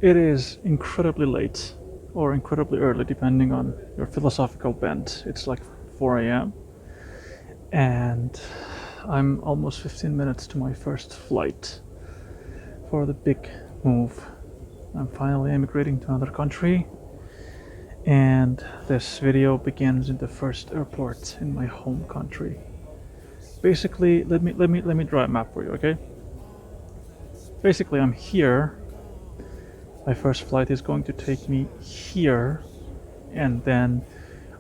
It is incredibly late or incredibly early, depending on your philosophical bent. It's like 4 a.m. and I'm almost 15 minutes to my first flight for the big move. I'm finally immigrating to another country, and this video begins in the first airport in my home country. Basically, let me draw a map for you, okay? Basically, I'm here. My first flight is going to take me here, and then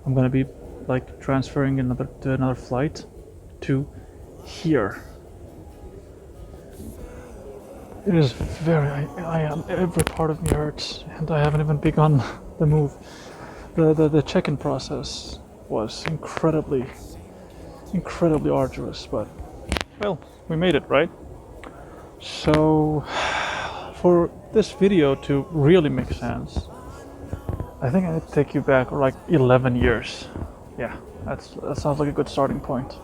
I'm gonna be like transferring to another flight to here. It is I am, every part of me hurts, and I haven't even begun the move. The check-in process was incredibly arduous, but well, we made it, right? So for this video to really make sense, I think I need to take you back like 11 years. Yeah, that sounds like a good starting point.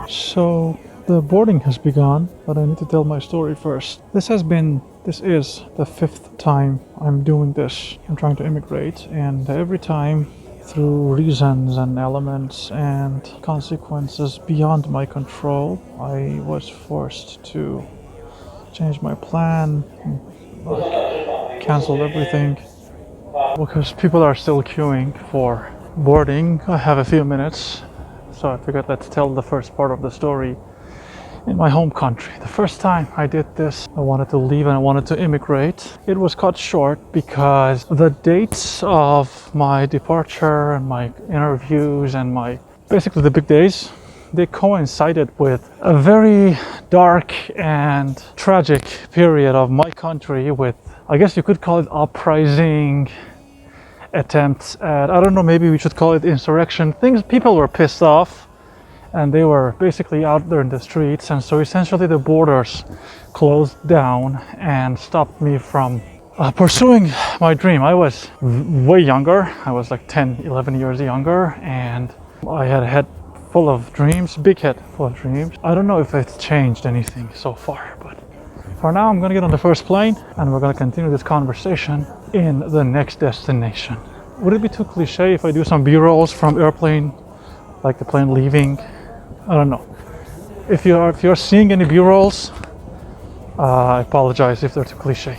So the boarding has begun, but I need to tell my story first. This is the 5th time I'm doing this. I'm trying to immigrate, and every time, through reasons and elements and consequences beyond my control, I was forced to change my plan, cancel everything, because people are still queuing for boarding. I have a few minutes, so I figured let's tell the first part of the story in my home country. The first time I did this, I wanted to leave and I wanted to immigrate. It was cut short because the dates of my departure and my interviews and basically the big days, they coincided with a very dark and tragic period of my country with, I guess you could call it uprising, attempts at, I don't know, maybe we should call it insurrection. People were pissed off, and they were basically out there in the streets, and so essentially the borders closed down and stopped me from pursuing my dream. I was way younger. I was like 10, 11 years younger, and I had a head full of dreams, big head full of dreams. I don't know if it's changed anything so far, but for now I'm gonna get on the first plane and we're gonna continue this conversation in the next destination. Would it be too cliche if I do some B-rolls from airplane, like the plane leaving? I don't know. If you're seeing any B-rolls, I apologize if they're too cliche.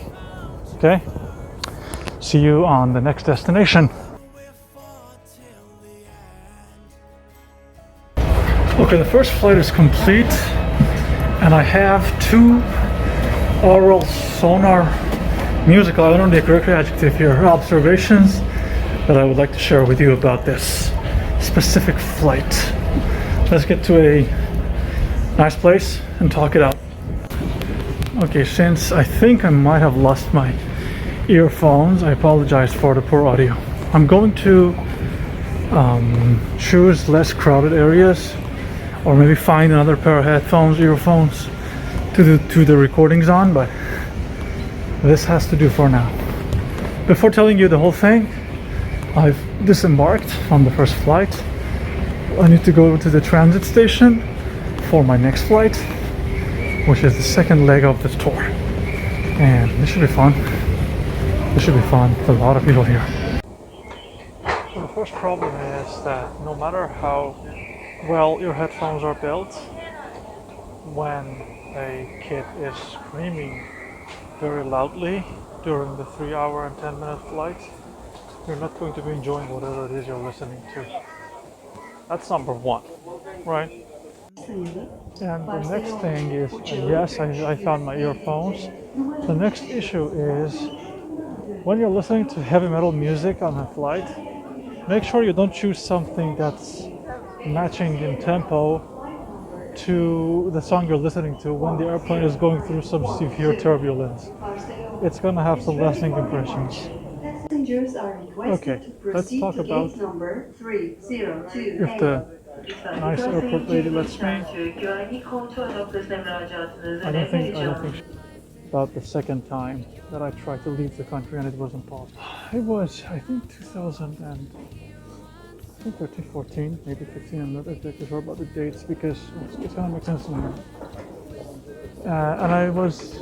Okay? See you on the next destination. Okay, the first flight is complete, and I have 2 oral sonar musical, I don't know the correct adjective here, observations that I would like to share with you about this specific flight. Let's get to a nice place and talk it out. Okay, since I think I might have lost my earphones, I apologize for the poor audio. I'm going to choose less crowded areas, or maybe find another pair of earphones to do the recordings on, but this has to do for now. Before telling you the whole thing, I've disembarked from the first flight. I need to go to the transit station for my next flight, which is the second leg of this tour. And this should be fun. There's a lot of people here. So the first problem is that no matter how well your headphones are built, when a kid is screaming very loudly during the 3-hour and 10-minute flight, you're not going to be enjoying whatever it is you're listening to. That's number one, right? And the next thing is, yes, I found my earphones. The next issue is, when you're listening to heavy metal music on a flight, make sure you don't choose something that's matching in tempo to the song you're listening to when the airplane is going through some severe turbulence. It's gonna have some lasting impressions. Okay, let's talk about if the nice airport lady lets me. I don't think about the second time that I tried to leave the country and it wasn't possible. It was, I think, 13, 14, maybe 15. I'm not exactly sure about the dates because it's gonna make sense to me. And I was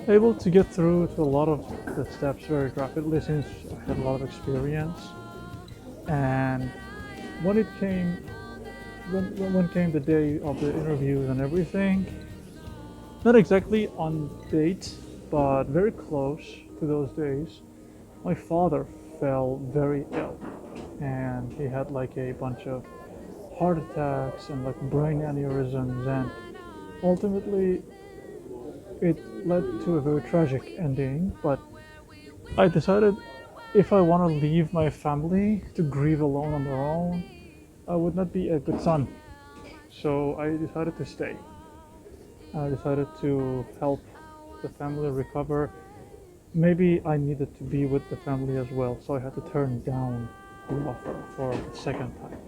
able to get through to a lot of the steps very rapidly since I had a lot of experience. And when it came, when came the day of the interviews and everything, not exactly on date, but very close to those days, my father fell very ill, and he had like a bunch of heart attacks and like brain aneurysms, and ultimately it led to a very tragic ending. But I decided if I want to leave my family to grieve alone on their own, I would not be a good son. So I decided to stay. I decided to help the family recover. Maybe I needed to be with the family as well, so I had to turn down the offer for the second time.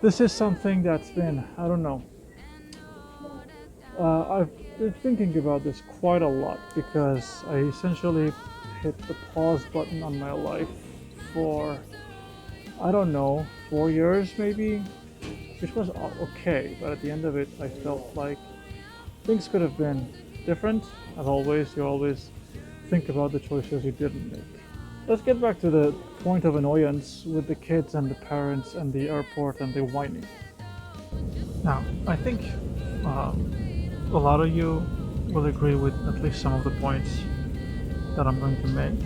This is something that's been, I don't know, I've been thinking about this quite a lot because I essentially hit the pause button on my life for, I don't know, 4 years maybe, which was okay, but at the end of it, I felt like things could have been different. As always, you always think about the choices you didn't make. Let's get back to the point of annoyance with the kids and the parents and the airport and the whining. Now, I think a lot of you will agree with at least some of the points that I'm going to make.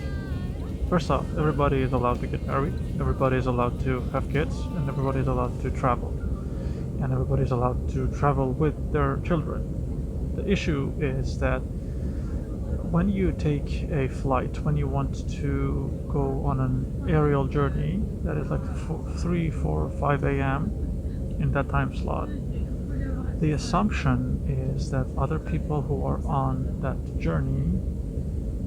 First off, everybody is allowed to get married, everybody is allowed to have kids, and everybody is allowed to travel. And everybody is allowed to travel with their children. The issue is that when you take a flight, when you want to go on an aerial journey that is like 3, 4, 5 a.m. in that time slot, the assumption is that other people who are on that journey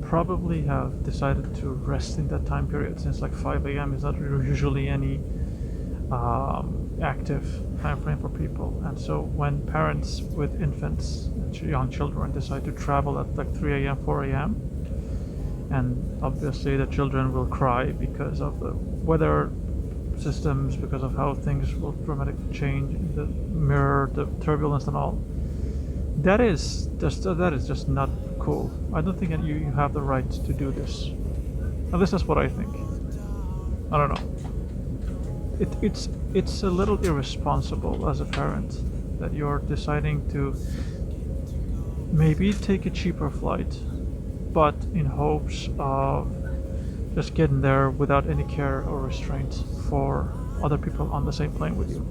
probably have decided to rest in that time period, since like 5 a.m. is not usually any active time frame for people. And so when parents with infants and young children decide to travel at like 3 a.m., 4 a.m., and obviously the children will cry because of the weather systems, because of how things will dramatically change in the mirror, the turbulence and all, that is just not cool. I don't think that you have the right to do this. Now, this is what I think. I don't know. It's a little irresponsible as a parent that you're deciding to maybe take a cheaper flight, but in hopes of just getting there without any care or restraint for other people on the same plane with you.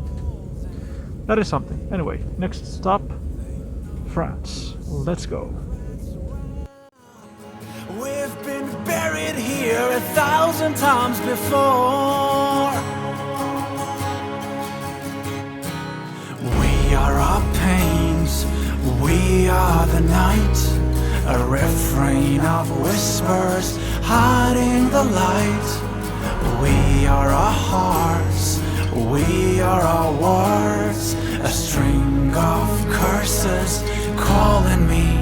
That is something. Anyway, next stop, France. Let's go. We've been buried here 1,000 times before. We are our pains, we are the night, a refrain of whispers hiding the light. We are our hearts, we are our words, a string of curses calling me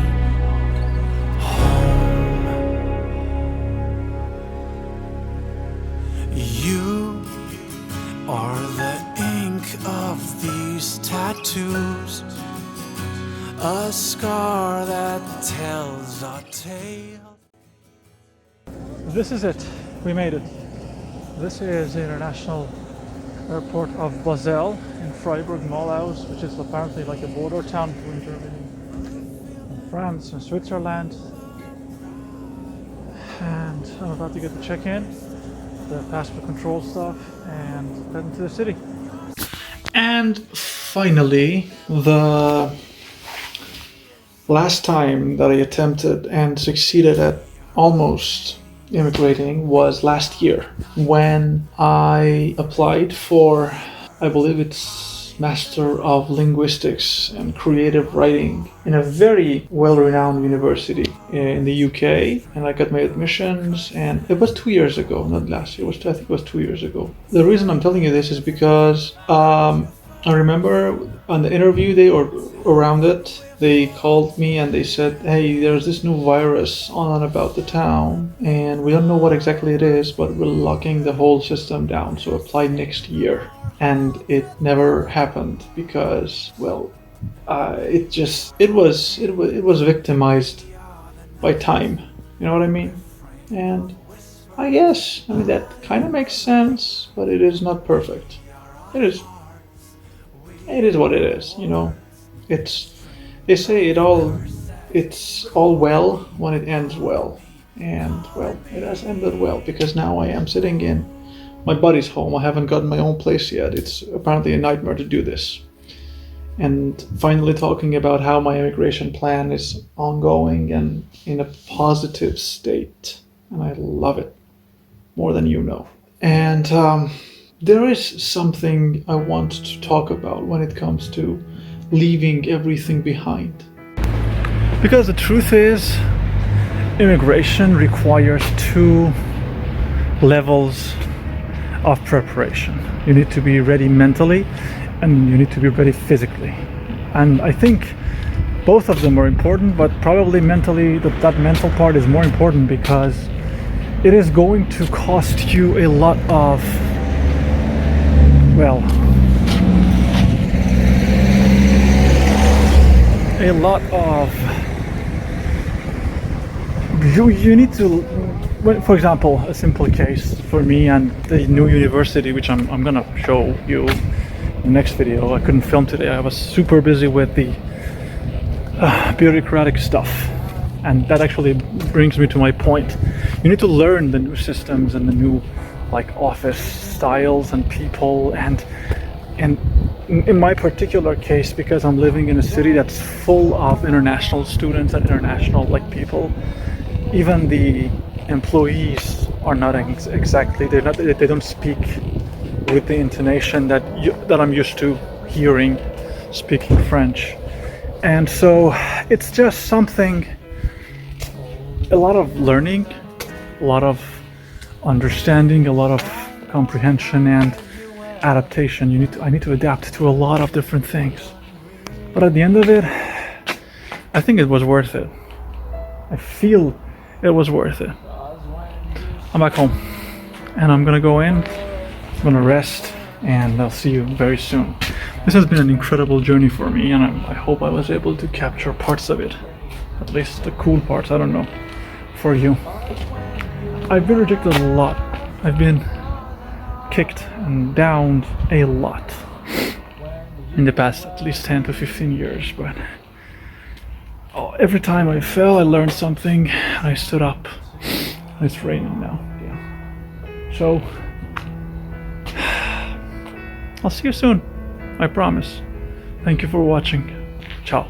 home. You are the ink of these tattoos, a scar that tells our tale. This is it. We made it. This is the international airport of Basel in Freiburg-Möllhaus, which is apparently like a border town between Germany and France and Switzerland. And I'm about to get the check-in, the passport control stuff, and head into the city. And finally, the last time that I attempted and succeeded at almost immigrating was last year when I applied for, I believe it's Master of Linguistics and Creative Writing in a very well-renowned university in the UK, and I got my admissions, and it was 2 years ago, not last year, I think it was 2 years ago. The reason I'm telling you this is because I remember on the interview day or around it, they called me and they said, hey, there's this new virus on and about the town, and we don't know what exactly it is, but we're locking the whole system down, so apply next year. And it never happened because, well, it was victimized by time. You know what I mean? And I guess, I mean, that kind of makes sense, but it is not perfect. It is. It is what it is. You know, it's. They say it's all well when it ends well, and well, it has ended well because now I am sitting in my buddy's home. I haven't gotten my own place yet. It's apparently a nightmare to do this. And finally talking about how my immigration plan is ongoing and in a positive state. And I love it more than you know. And there is something I want to talk about when it comes to leaving everything behind. Because the truth is, immigration requires two levels of preparation. You need to be ready mentally and you need to be ready physically. And I think both of them are important, but probably mentally, that mental part is more important because it is going to cost you a lot of, well, a lot of, you need to, for example, a simple case for me and the new university, which I'm gonna show you in the next video. I couldn't film today. I was super busy with the bureaucratic stuff, and that actually brings me to my point. You need to learn the new systems and the new like office styles and people, and in my particular case, because I'm living in a city that's full of international students and international like people, even the employees are not exactly, they don't speak with the intonation that I'm used to hearing speaking French. And so it's just something, a lot of learning, a lot of understanding, a lot of comprehension and adaptation. I need to adapt to a lot of different things. But at the end of it, I think it was worth it. I feel it was worth it. I'm back home and I'm gonna go in, I'm gonna rest, and I'll see you very soon. This has been an incredible journey for me, and I hope I was able to capture parts of it, at least the cool parts, I don't know, for you. I've been rejected a lot. I've been kicked and downed a lot in the past at least 10 to 15 years, but every time I fell, I learned something, I stood up. It's raining now, yeah. So, I'll see you soon, I promise. Thank you for watching. Ciao.